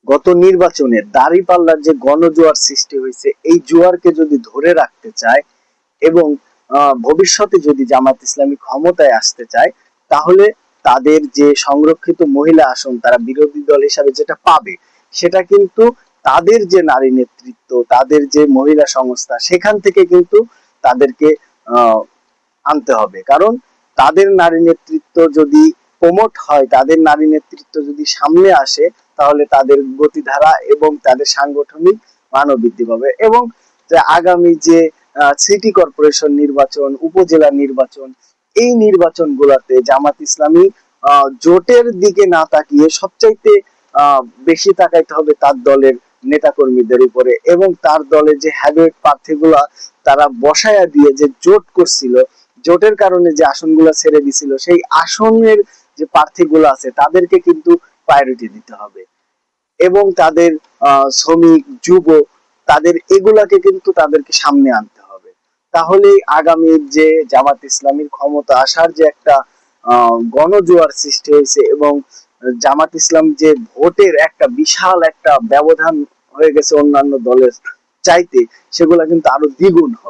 গত নির্বাচনে দাঁড়িপাল্লার যে গণজোয়ার সৃষ্টি হয়েছে, এই জোয়ারকে যদি ধরে রাখতে চায় এবং ভবিষ্যতে যদি জামাত ইসলামী ক্ষমতায় আসতে চায়, তাহলে তাদের যে সংরক্ষিত মহিলা আসন তারা বিরোধী দল হিসাবে যেটা পাবে, সেটা কিন্তু তাদের যে নারী নেতৃত্ব, তাদের যে মহিলা সংস্থা, সেখান থেকে কিন্তু তাদেরকে আনতে হবে। কারণ তাদের নারী নেতৃত্ব যদি প্রমোট হয়, তাদের নারী নেতৃত্ব যদি সামনে আসে, তাহলে তাদের গতিধারা এবং তাদের সাংগঠনিক মানও বৃদ্ধি পাবে। এবং আগামী যে সিটি কর্পোরেশন নির্বাচন, উপজেলা নির্বাচন, এই নির্বাচন গুলাতে জামাত ইসলামী জোটের দিকে না তাকিয়ে সবচাইতে বেশি তাকাইতে হবে তার দলের নেতাকর্মীদের উপরে, এবং তার দলের যে হ্যাভিওয়েট প্রার্থীগুলা তারা বসায়া দিয়ে যে জোট করছিল, জোটের কারণে যে আসনগুলো ছেড়ে দিছিল, সেই আসনের যে প্রার্থীগুলো আছে তাদেরকে কিন্তু প্রায়োরিটি দিতে হবে। এবং তাদের শ্রমিক, যুব, তাদের এগুলাকে কিন্তু তাদেরকে সামনে আনতে হবে। তাহলে আগামীর যে জামাত ইসলামীর ক্ষমতা আসার যে একটা গণজোয়ার সৃষ্টি হয়েছে, এবং জামাত ইসলাম যে ভোটের একটা বিশাল একটা ব্যবধান হয়ে গেছে অন্যান্য দলের চাইতে, সেগুলা কিন্তু আরো দ্বিগুণ হবে।